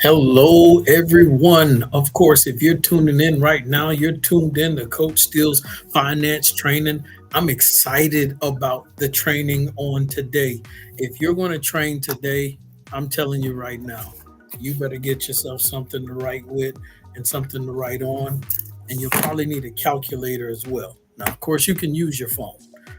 Hello, everyone. Of course, if you're tuning in right now, you're tuned in to Coach Steele's finance training. I'm excited about the training on today. If you're going to train today, I'm telling you right now, you better get yourself something to write with and something to write on. And you'll probably need a calculator as well. Now, of course, you can use your phone.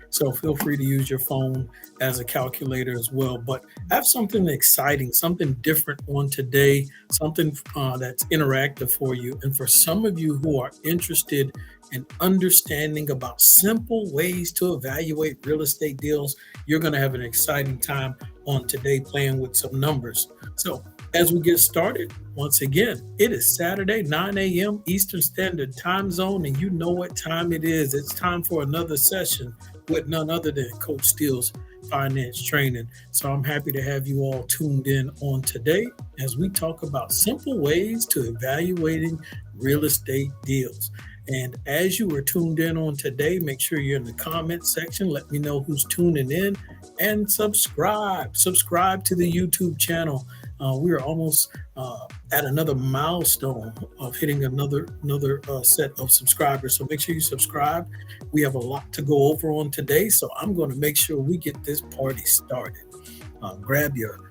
So feel free to use your phone as a calculator as well. But I have something exciting, something different on today, something that's interactive for you. And for some of you who are interested in understanding about simple ways to evaluate real estate deals, you're going to have an exciting time on today playing with some numbers. So as we get started, once again, it is Saturday, 9 a.m. Eastern Standard Time Zone, and you know what time it is. It's time for another session with none other than Coach Steele's finance training. So I'm happy to have you all tuned in on today as we talk about simple ways to evaluating real estate deals. And as you are tuned in on today, make sure you're in the comment section. Let me know who's tuning in and subscribe. Subscribe to the YouTube channel. We are almost at another milestone of hitting another set of subscribers. So make sure you subscribe. We have a lot to go over on today, so I'm going to make sure we get this party started. Grab your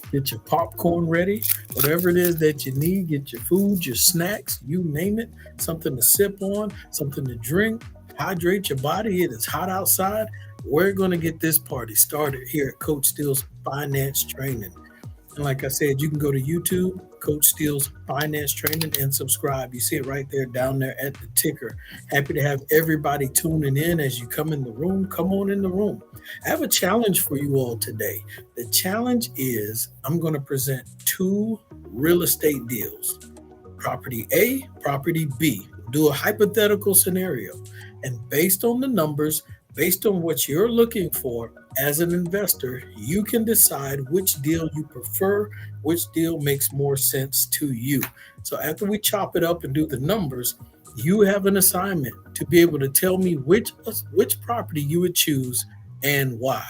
get your popcorn ready, whatever it is that you need. Get your food, your snacks, you name it. Something to sip on, something to drink. Hydrate your body. It is hot outside. We're going to get this party started here at Coach Steele's Finance Training. And like I said, you can go to YouTube, Coach Steele's Finance Training, and subscribe. You see it right there down there at the ticker. Happy to have everybody tuning in as you come in the room. Come on in the room. I have a challenge for you all today. The challenge is I'm going to present two real estate deals, property A, property B. We'll do a hypothetical scenario. And based on the numbers, based on what you're looking for as an investor, you can decide which deal you prefer, which deal makes more sense to you. So after we chop it up and do the numbers, you have an assignment to be able to tell me which property you would choose and why.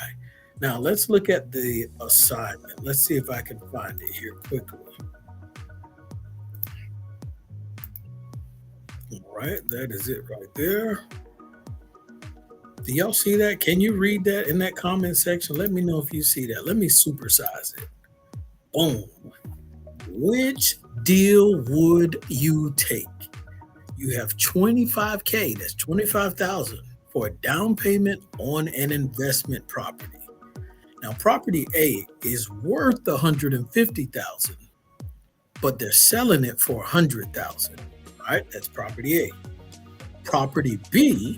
Now let's look at the assignment. Let's see if I can find it here quickly. All right, that is it right there. Do y'all see that? Can you read that in that comment section? Let me know if you see that. Let me supersize it. Boom. Which deal would you take? You have 25K, that's 25,000 for a down payment on an investment property. Now, property A is worth 150,000, but they're selling it for 100,000. All right, that's property A. Property B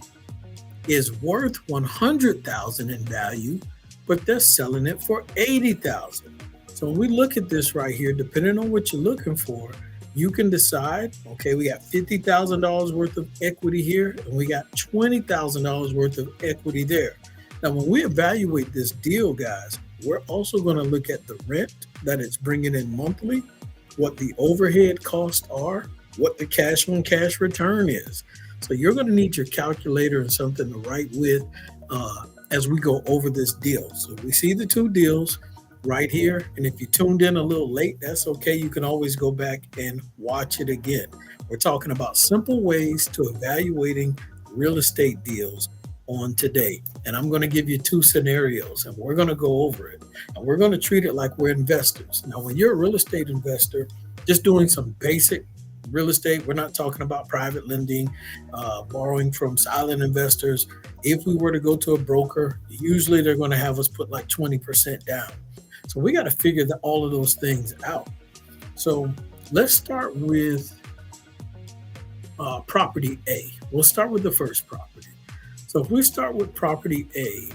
is worth 100,000 in value, but they're selling it for 80,000. So when we look at this right here, depending on what you're looking for, you can decide, okay, we got $50,000 worth of equity here, and we got $20,000 worth of equity there. Now, when we evaluate this deal, guys, we're also going to look at the rent that it's bringing in monthly, what the overhead costs are, what the cash on cash return is. So you're going to need your calculator and something to write with as we go over this deal. So we see the two deals right here. And if you tuned in a little late, that's okay. You can always go back and watch it again. We're talking about simple ways to evaluating real estate deals on today. And I'm going to give you two scenarios and we're going to go over it. And we're going to treat it like we're investors. Now, when you're a real estate investor, just doing some basic real estate, we're not talking about private lending, borrowing from silent investors. If we were to go to a broker, usually they're going to have us put like 20% down. So we got to figure all of those things out. So let's start with property A. We'll start with the first property. So if we start with property A,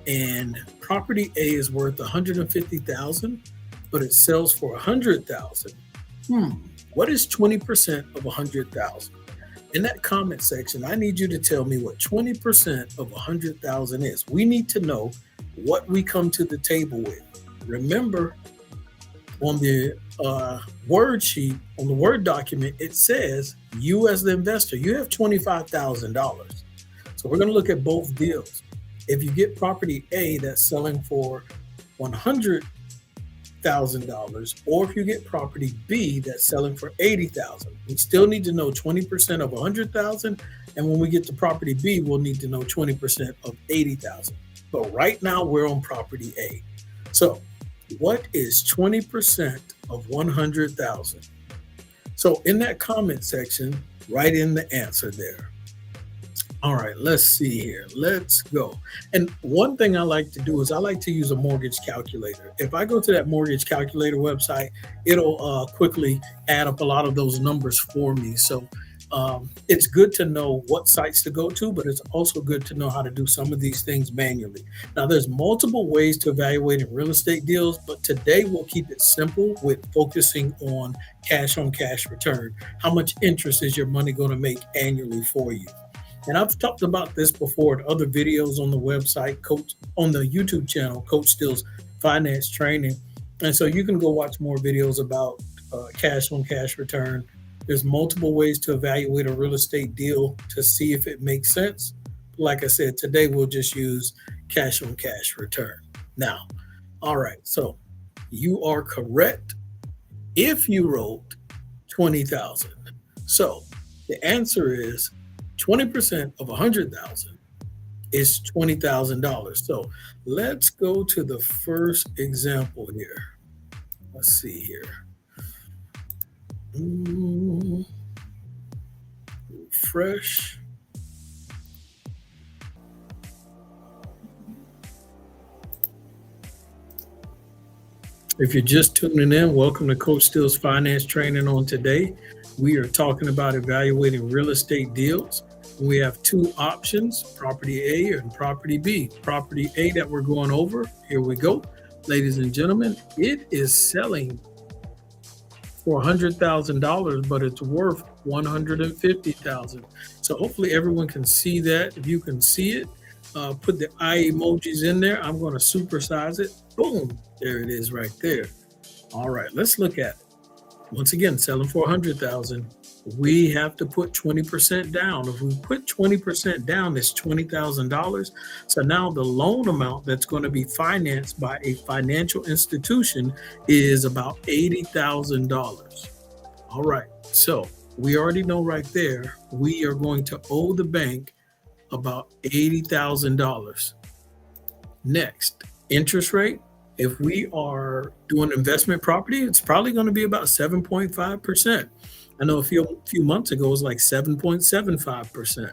and property A is worth 150,000, but it sells for 100,000. What is 20% of 100,000? In that comment section, I need you to tell me what 20% of 100,000 is. We need to know what we come to the table with. Remember, on the word sheet, on the Word document, it says you as the investor, you have $25,000. So we're going to look at both deals. If you get property A that's selling for 100,000, $50,000, or if you get property B that's selling for 80,000, we still need to know 20% of 100,000. And when we get to property B, we'll need to know 20% of 80,000. But right now we're on property A. So what is 20% of 100,000? So in that comment section, write in the answer there. All right, let's see here. Let's go. And one thing I like to do is I like to use a mortgage calculator. If I go to that mortgage calculator website, it'll quickly add up a lot of those numbers for me. So it's good to know what sites to go to, but it's also good to know how to do some of these things manually. Now, there's multiple ways to evaluate in real estate deals, but today we'll keep it simple with focusing on cash return. How much interest is your money going to make annually for you? And I've talked about this before in other videos on the website, on the YouTube channel, Coach Steele's Finance Training. And so you can go watch more videos about cash on cash return. There's multiple ways to evaluate a real estate deal to see if it makes sense. Like I said, today we'll just use cash on cash return. Now, all right, so you are correct if you wrote 20,000. So the answer is 20% of 100,000 is $20,000. So let's go to the first example here. Let's see here. Refresh. If you're just tuning in, welcome to Coach Steele's Finance Training. On today, we are talking about evaluating real estate deals. We have two options, property A and property B. Property A that we're going over, here we go. Ladies and gentlemen, it is selling for $100,000, but it's worth $150,000. So hopefully everyone can see that. If you can see it, put the eye emojis in there. I'm going to supersize it. Boom, there it is right there. All right, let's look at it. Once again, selling for $100,000. We have to put 20% down. If we put 20% down, that's $20,000. So now the loan amount that's going to be financed by a financial institution is about $80,000. All right. So we already know right there, we are going to owe the bank about $80,000. Next, interest rate. If we are doing investment property, it's probably going to be about 7.5%. I know a few months ago it was like 7.75%.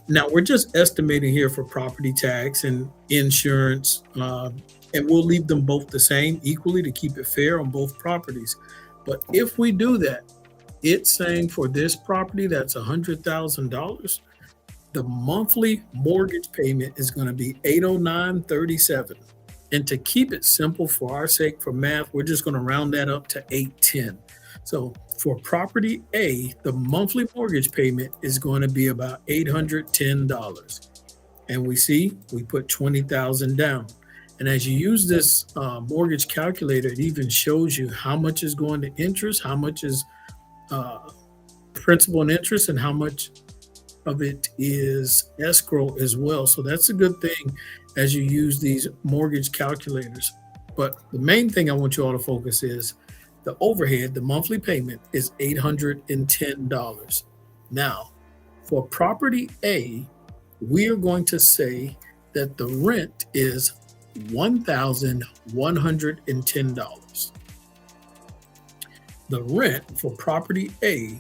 Now we're just estimating here for property tax and insurance, and we'll leave them both the same equally to keep it fair on both properties. But if we do that, it's saying for this property that's $100,000, the monthly mortgage payment is going to be $809.37. And to keep it simple for our sake, for math, we're just going to round that up to $810. So for property A, the monthly mortgage payment is going to be about $810. And we put 20,000 down. And as you use this mortgage calculator, it even shows you how much is going to interest, how much is principal and interest, and how much of it is escrow as well. So that's a good thing as you use these mortgage calculators. But the main thing I want you all to focus is the overhead, the monthly payment is $810. Now, for property A, we are going to say that the rent is $1,110. The rent for property A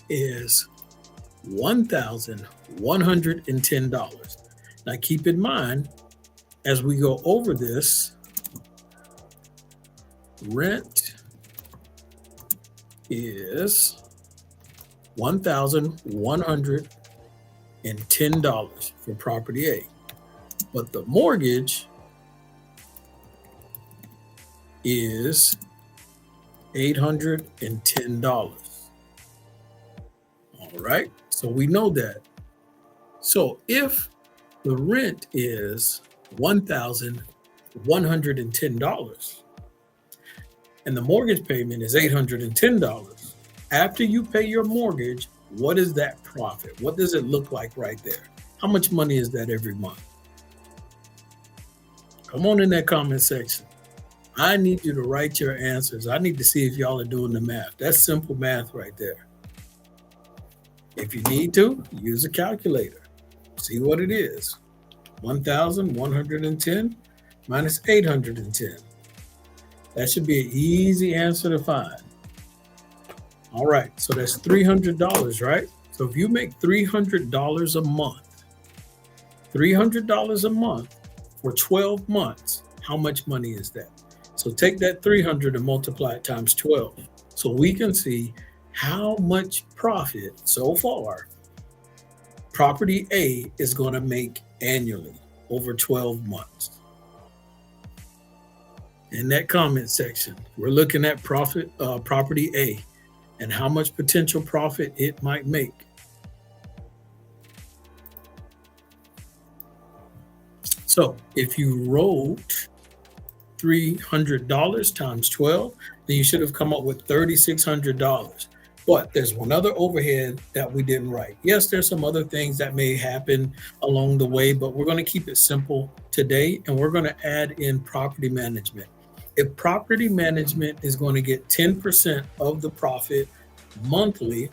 is $1,110. Now keep in mind, as we go over this, rent is $1,110 for property A, but the mortgage is $810. All right, so we know that. So if the rent is $1,110 and the mortgage payment is $810, after you pay your mortgage, what is that profit? What does it look like right there? How much money is that every month? Come on in that comment section. I need you to write your answers. I need to see if y'all are doing the math. That's simple math right there. If you need to, use a calculator. See what it is. 1,110 minus 810. That should be an easy answer to find. All right, so that's $300, right? So if you make $300 a month, $300 a month for 12 months, how much money is that? So take that 300 and multiply it times 12. So we can see how much profit so far property A is going to make annually over 12 months. In that comment section, we're looking at property A and how much potential profit it might make. So if you wrote $300 times 12, then you should have come up with $3,600. But there's one other overhead that we didn't write. Yes, there's some other things that may happen along the way, but we're going to keep it simple today, and we're going to add in property management. If property management is going to get 10% of the profit monthly,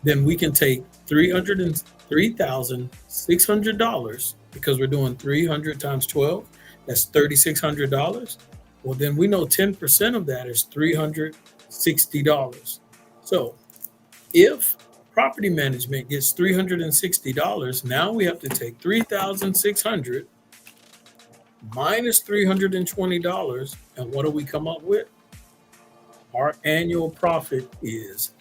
then we can take $3,600 because we're doing 300 times 12. That's $3,600. Well, then we know 10% of that is $360. So if property management gets $360, now we have to take $3,600 minus $320. And what do we come up with? Our annual profit is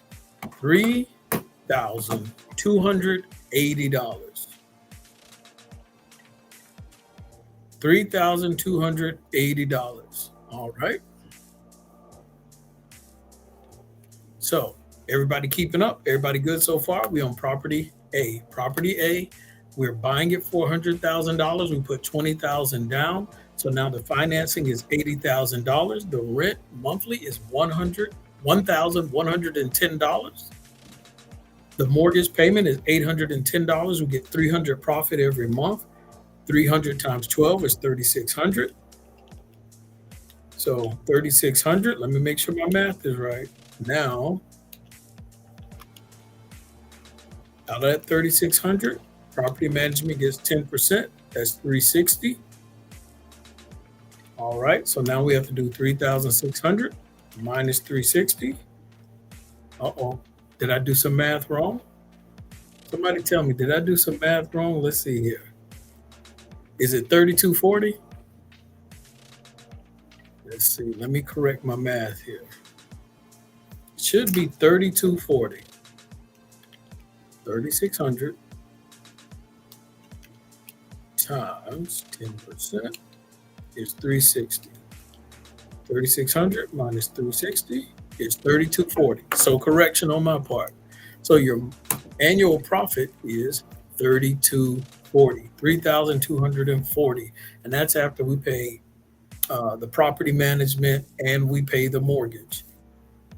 $3,280. $3,280. All right. So everybody keeping up? Everybody good so far? We on property A. Property A, we're buying it for $100,000. We put $20,000 down. So now the financing is $80,000. The rent monthly is $1,110. The mortgage payment is $810. We get $300 profit every month. 300 times 12 is 3,600. So 3,600, let me make sure my math is right. Now, out of that 3,600, property management gets 10%. That's 360. All right, so now we have to do 3,600 minus 360. Uh-oh, did I do some math wrong? Somebody tell me, did I do some math wrong? Let's see here. Is it 3,240? Let's see. Let me correct my math here. It should be 3,240. 3,600 times 10% is 360. 3,600 minus 360 is 3,240. So correction on my part. So your annual profit is 3,240, 3,240, and that's after we pay the property management and we pay the mortgage.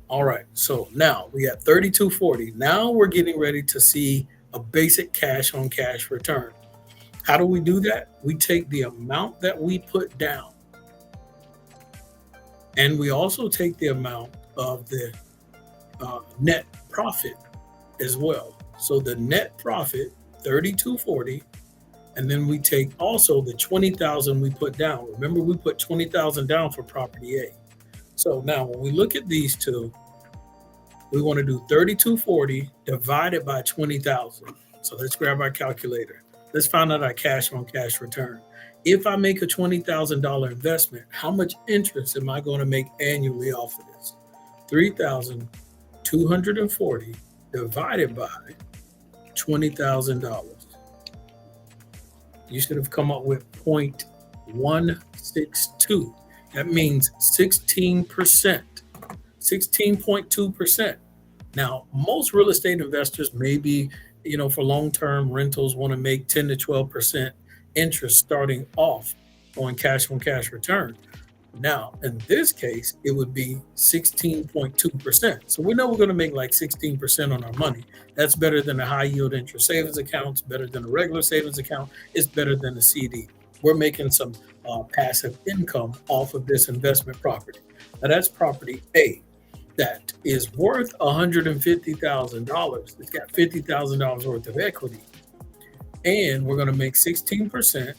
All right, so now we got 3,240. Now we're getting ready to see a basic cash on cash return. How do we do that? We take the amount that we put down, and we also take the amount of the net profit as well. So the net profit, 3,240, and then we take also the 20,000 we put down. Remember, we put 20,000 down for property A. So now when we look at these two, we want to do 3,240 divided by 20,000. So let's grab our calculator. Let's find out our cash on cash return. If I make a $20,000 investment, how much interest am I going to make annually off of this? 3,240 divided by $20,000. You should have come up with 0.162. That means 16%, 16.2%. Now, most real estate investors, maybe, for long-term rentals, want to make 10 to 12% interest starting off on cash return. Now, in this case, it would be 16.2%. So we know we're going to make like 16% on our money. That's better than a high yield interest savings account. It's better than a regular savings account. It's better than a CD. we're making some passive income off of this investment property. Now that's property A that is worth $150,000. It's got $50,000 worth of equity, and we're going to make 16%.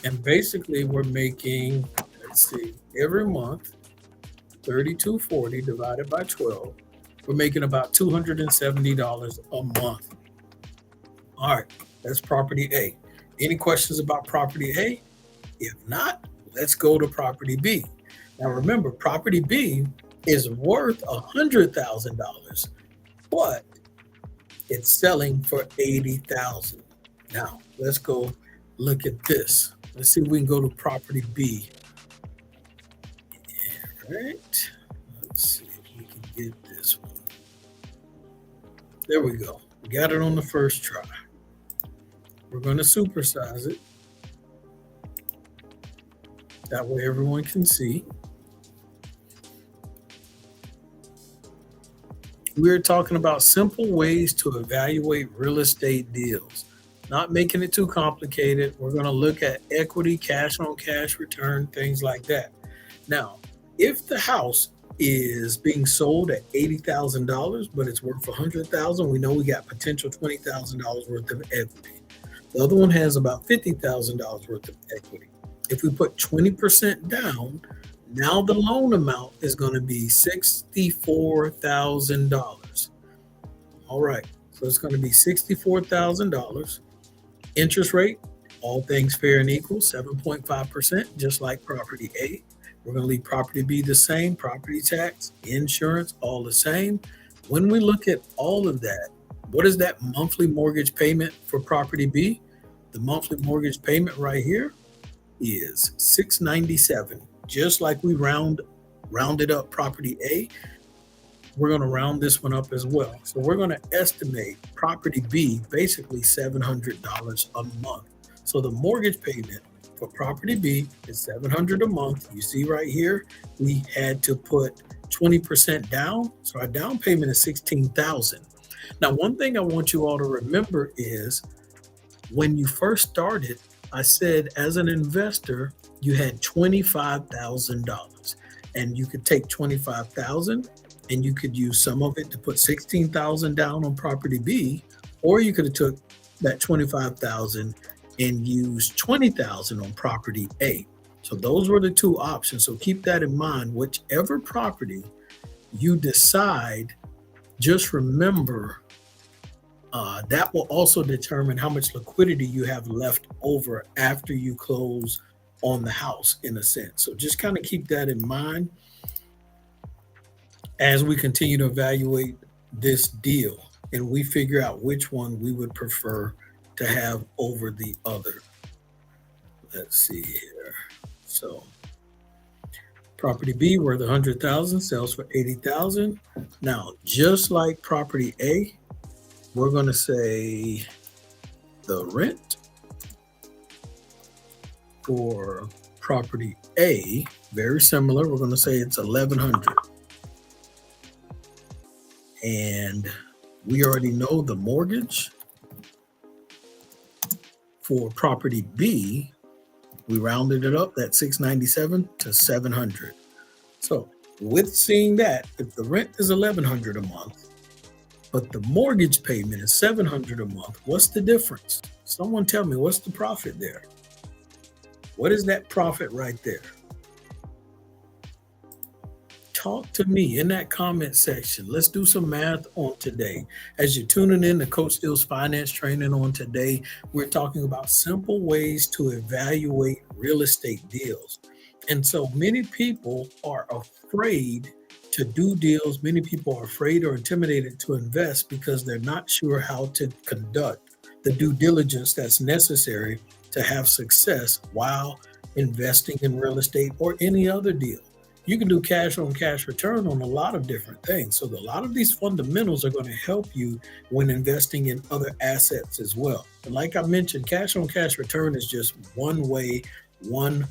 And basically, we're making, let's see, every month, 3240 divided by 12, we're making about $270 a month. All right, that's property A. Any questions about property A? If not, let's go to property B. Now remember, property B is worth $100,000, but it's selling for 80,000. Now let's go look at this. Let's see if we can go to property B. All right. Let's see if we can get this one. There we go. We got it on the first try. We're going to supersize it. That way everyone can see. We're talking about simple ways to evaluate real estate deals, not making it too complicated. We're going to look at equity, cash on cash return, things like that. Now, if the house is being sold at $80,000, but it's worth $100,000, we know we got potential $20,000 worth of equity. The other one has about $50,000 worth of equity. If we put 20% down, now the loan amount is going to be $64,000. All right, so it's going to be $64,000. Interest rate, all things fair and equal, 7.5%, just like property A. We're going to leave property B the same, property tax, insurance, all the same. When we look at all of that, what is that monthly mortgage payment for property B? The monthly mortgage payment right here is $697. Just like we rounded up property A, we're going to round this one up as well. So we're going to estimate property B basically $700 a month. So the mortgage payment for property B is $700 a month. You see right here, we had to put 20% down. So our down payment is $16,000. Now, one thing I want you all to remember is when you first started, I said as an investor, you had $25,000 and you could take $25,000 and you could use some of it to put $16,000 down on property B, or you could have took that $25,000 and used $20,000 on property A. So those were the two options. So keep that in mind. Whichever property you decide, just remember that will also determine how much liquidity you have left over after you close on the house, in a sense. So just kind of keep that in mind as we continue to evaluate this deal and we figure out which one we would prefer to have over the other. Let's see here. So property B worth 100,000 sells for 80,000. Now, just like property A, we're going to say the rent for property A, very similar. We're going to say it's 1,100. And we already know the mortgage for property B. We rounded it up, that 697 to 700. So with seeing that, if the rent is 1,100 a month, but the mortgage payment is 700 a month, what's the difference? Someone tell me, what's the profit there? What is that profit right there? Talk to me in that comment section. Let's do some math on today. As you're tuning in to Coach Steele's finance training on today, we're talking about simple ways to evaluate real estate deals. And so many people are afraid to do deals. Many people are afraid or intimidated to invest because they're not sure how to conduct the due diligence that's necessary to have success while investing in real estate or any other deal. You can do cash on cash return on a lot of different things. So a lot of these fundamentals are going to help you when investing in other assets as well. And like I mentioned, cash on cash return is just one way, one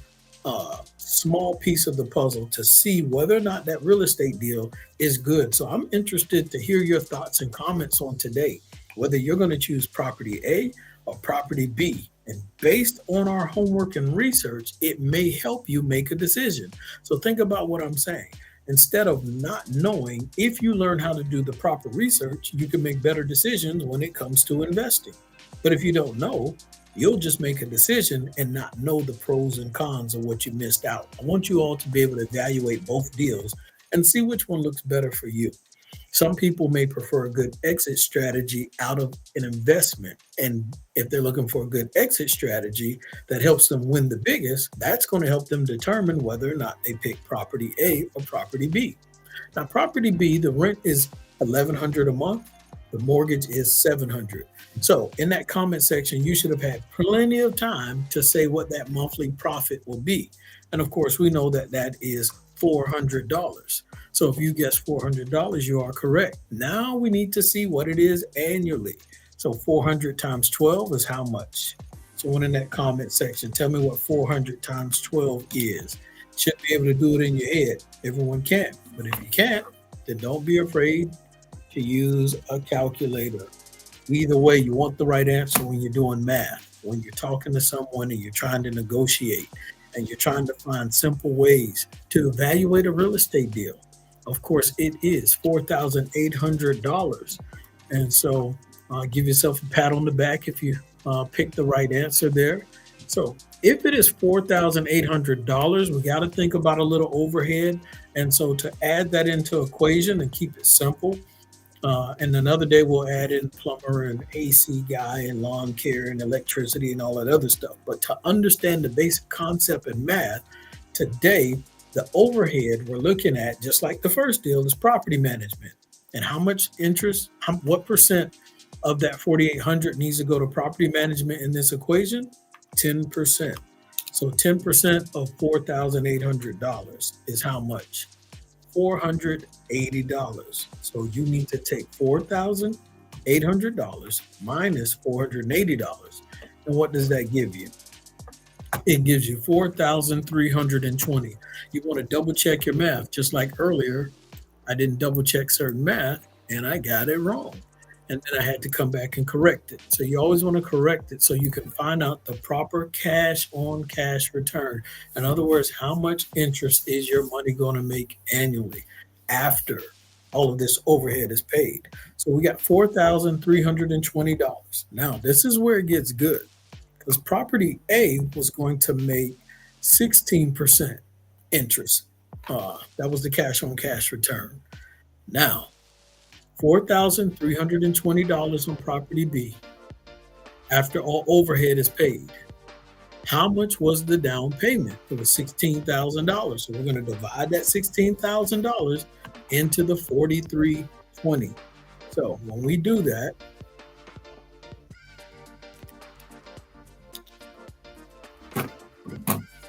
small piece of the puzzle to see whether or not that real estate deal is good. So I'm interested to hear your thoughts and comments on today, whether you're going to choose property A or property B. And based on our homework and research, it may help you make a decision. So think about what I'm saying. Instead of not knowing, if you learn how to do the proper research, you can make better decisions when it comes to investing. But if you don't know, you'll just make a decision and not know the pros and cons of what you missed out. I want you all to be able to evaluate both deals and see which one looks better for you. Some people may prefer a good exit strategy out of an investment. And if they're looking for a good exit strategy that helps them win the biggest, that's going to help them determine whether or not they pick property A or property B. Now, property B, the rent is 1,100 a month. The mortgage is 700. So, in that comment section, you should have had plenty of time to say what that monthly profit will be. And of course, we know that that is $400. So, if you guess $400, you are correct. Now we need to see what it is annually. So, 400 times 12 is how much? Someone in that comment section, tell me what 400 times 12 is. Should be able to do it in your head. Everyone can. But if you can't, then don't be afraid to use a calculator. Either way, you want the right answer when you're doing math, when you're talking to someone and you're trying to negotiate and you're trying to find simple ways to evaluate a real estate deal. Of course, it is $4,800. And so give yourself a pat on the back if you picked the right answer there. So if it is $4,800, we got to think about a little overhead. And so to add that into equation and keep it simple, and another day we'll add in plumber and AC guy and lawn care and electricity and all that other stuff. But to understand the basic concept in math, today the overhead we're looking at, just like the first deal, is property management. And how much interest, what percent of that 4,800 needs to go to property management in this equation? 10%. So 10% of $4,800 is how much? $480. So you need to take $4,800 minus $480. And what does that give you? It gives you 4,320. You want to double check your math. Just like earlier, I didn't double check certain math and I got it wrong. And then I had to come back and correct it. So you always want to correct it so you can find out the proper cash on cash return. In other words, how much interest is your money going to make annually after all of this overhead is paid? So we got $4,320. Now, this is where it gets good because property A was going to make 16% interest. That was the cash on cash return. Now, $4,320 on property B after all overhead is paid. How much was the down payment? It was $16,000. So we're going to divide that $16,000 into the 4,320. So when we do that,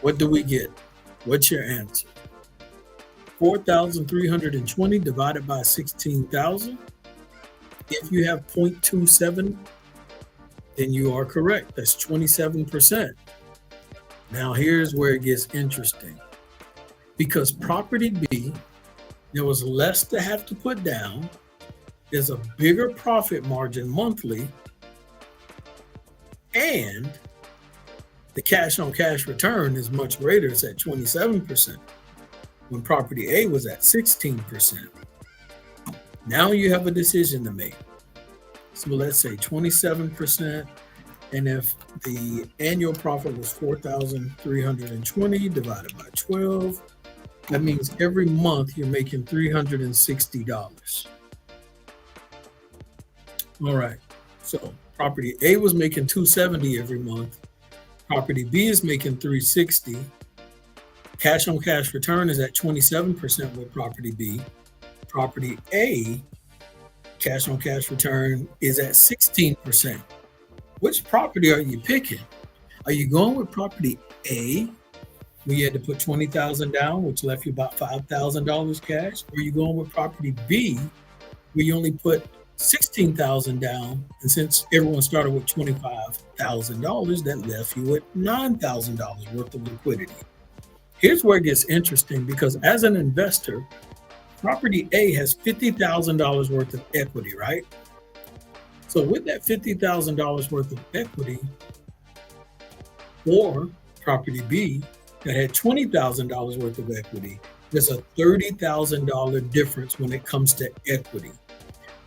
what do we get? What's your answer? 4,320 divided by 16,000. If you have 0.27, then you are correct. That's 27%. Now here's where it gets interesting. Because property B, there was less to have to put down. There's a bigger profit margin monthly. And the cash on cash return is much greater. It's at 27%. When property A was at 16%. Now you have a decision to make. So let's say 27%. And if the annual profit was 4,320 divided by 12, that means every month you're making $360. All right. So property A was making 270 every month. Property B is making 360. Cash on cash return is at 27% with property B. Property A, cash on cash return is at 16%. Which property are you picking? Are you going with property A, where you had to put $20,000 down, which left you about $5,000 cash? Or are you going with property B, where you only put $16,000 down, and since everyone started with $25,000, that left you with $9,000 worth of liquidity? Here's where it gets interesting because as an investor, property A has $50,000 worth of equity, right? So with that $50,000 worth of equity, Or property B that had $20,000 worth of equity. There's a $30,000 difference when it comes to equity.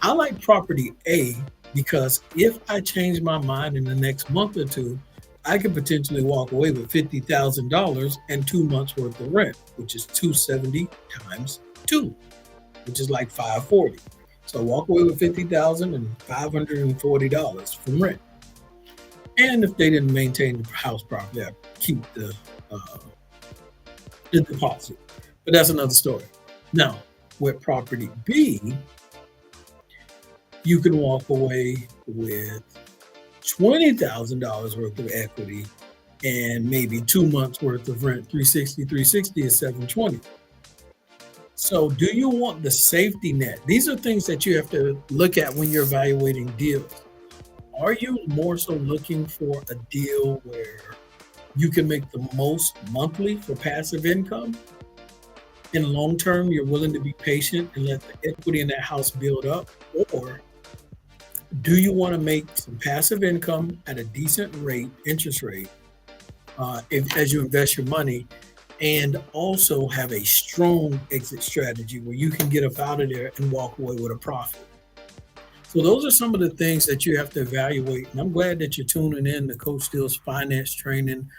I like property A because if I change my mind in the next month or two, I could potentially walk away with $50,000 and 2 months worth of rent, which is 270 times two, which is like 540. So walk away with 50,000 and $540 from rent. And if they didn't maintain the house properly, I keep uh, the deposit. But that's another story. Now, with property B, you can walk away with $20,000 worth of equity and maybe 2 months worth of rent. 360 is 720. So, do you want the safety net? These are things that you have to look at when you're evaluating deals. Are you more so looking for a deal where you can make the most monthly for passive income? In long term, you're willing to be patient and let the equity in that house build up? Or do you want to make some passive income at a decent rate, interest rate, as you invest your money, and also have a strong exit strategy where you can get up out of there and walk away with a profit? So those are some of the things that you have to evaluate. And I'm glad that you're tuning in to Coach Steele's finance training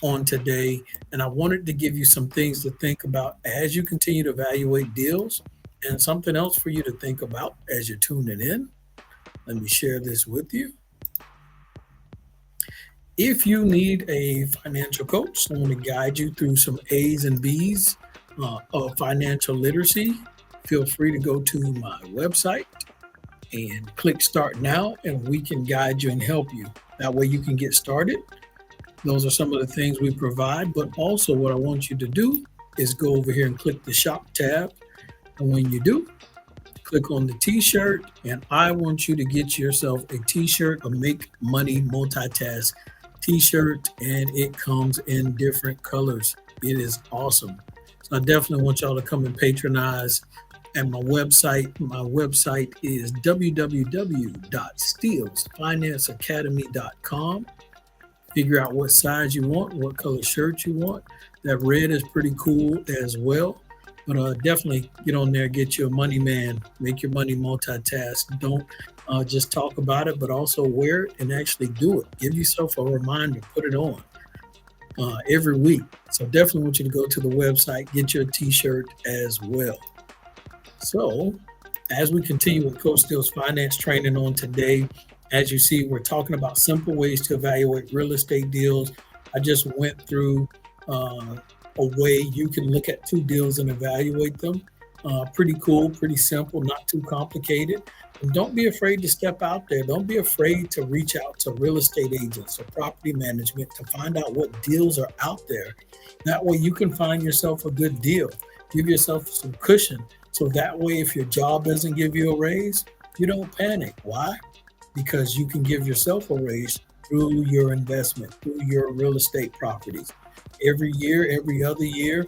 on today. And I wanted to give you some things to think about as you continue to evaluate deals, and something else for you to think about as you're tuning in. Let me share this with you. If you need a financial coach, someone to guide you through some A's and B's of financial literacy, feel free to go to my website and click start now, and we can guide you and help you. That way you can get started. Those are some of the things we provide, but also what I want you to do is go over here and click the shop tab. And when you do, click on the t-shirt, and I want you to get yourself a t-shirt, a Make Money Multitask t-shirt, and it comes in different colors. It is awesome. So I definitely want y'all to come and patronize at my website. My website is www.steelsfinanceacademy.com. Figure out what size you want, what color shirt you want. That red is pretty cool as well. But definitely get on there, get you a money man, make your money multitask. Don't just talk about it, but also wear it and actually do it. Give yourself a reminder, put it on every week. So definitely want you to go to the website, get your t-shirt as well. So as we continue with Coach Steele's finance training on today, as you see, we're talking about simple ways to evaluate real estate deals. I just went through a way you can look at two deals and evaluate them. Pretty cool, pretty simple, not too complicated. And don't be afraid to step out there. Don't be afraid to reach out to real estate agents or property management to find out what deals are out there. That way you can find yourself a good deal. Give yourself some cushion. So that way, if your job doesn't give you a raise, you don't panic. Why? Because you can give yourself a raise through your investment, through your real estate properties. Every year, every other year,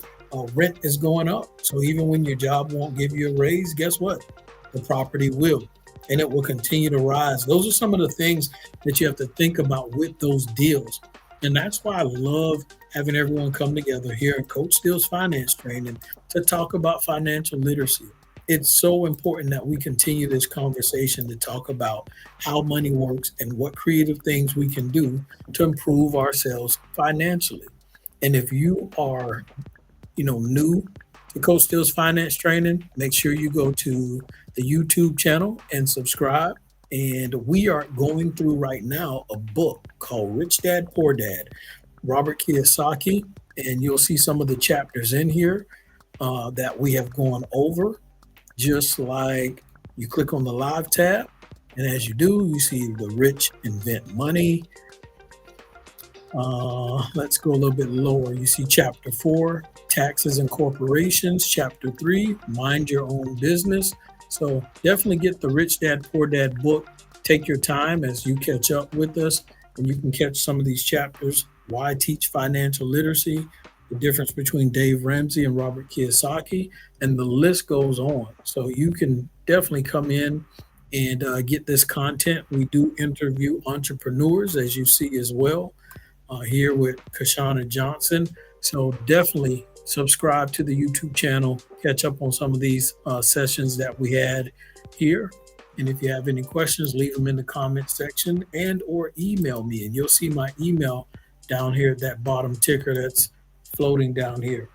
rent is going up. So even when your job won't give you a raise, guess what? The property will, and it will continue to rise. Those are some of the things that you have to think about with those deals. And that's why I love having everyone come together here at Coach Steele's Finance Training to talk about financial literacy. It's so important that we continue this conversation to talk about how money works and what creative things we can do to improve ourselves financially. And if you are, new to Coach Steele's Finance Training, make sure you go to the YouTube channel and subscribe. And we are going through right now a book called Rich Dad, Poor Dad, Robert Kiyosaki. And you'll see some of the chapters in here that we have gone over. Just like you click on the live tab, and as you do, you see the rich invent money. Let's go a little bit lower. You see chapter 4, taxes and corporations. Chapter 3, mind your own business. So definitely get the Rich Dad, Poor Dad book. Take your time as you catch up with us, and you can catch some of these chapters. Why I teach financial literacy, the difference between Dave Ramsey and Robert Kiyosaki, and the list goes on. So you can definitely come in and get this content. We do interview entrepreneurs, as you see as well. here with Kashana Johnson. So definitely subscribe to the YouTube channel, catch up on some of these sessions that we had here. And if you have any questions, leave them in the comment section and or email me. And you'll see my email down here at that bottom ticker that's floating down here.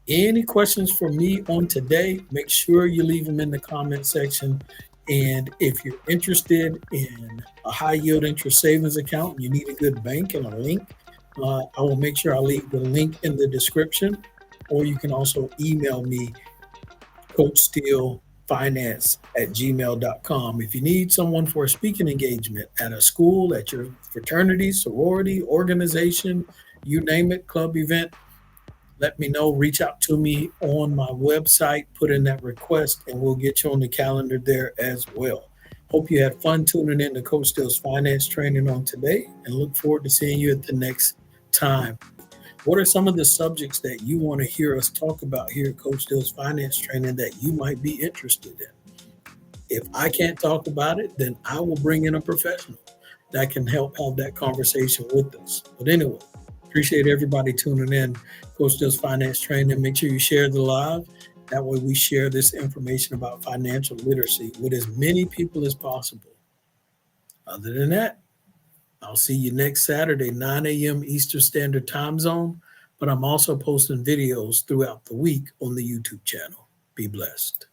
Any questions for me on today, make sure you leave them in the comment section. And if you're interested in a high yield interest savings account, you need a good bank and a link, I will make sure I leave the link in the description. Or you can also email me, coachsteelefinance@gmail.com. If you need someone for a speaking engagement at a school, at your fraternity, sorority, organization, you name it, club event, let me know. Reach out to me on my website, put in that request, and we'll get you on the calendar there as well. Hope you had fun tuning in to Coach Steele's finance training on today, and look forward to seeing you at the next time. What are some of the subjects that you want to hear us talk about here at Coach Steele's finance training that you might be interested in? If I can't talk about it, then I will bring in a professional that can help have that conversation with us. But anyway, appreciate everybody tuning in. Coach Steele's finance training. Make sure you share the live. That way we share this information about financial literacy with as many people as possible. Other than that, I'll see you next Saturday, 9 a.m. Eastern Standard Time Zone. But I'm also posting videos throughout the week on the YouTube channel. Be blessed.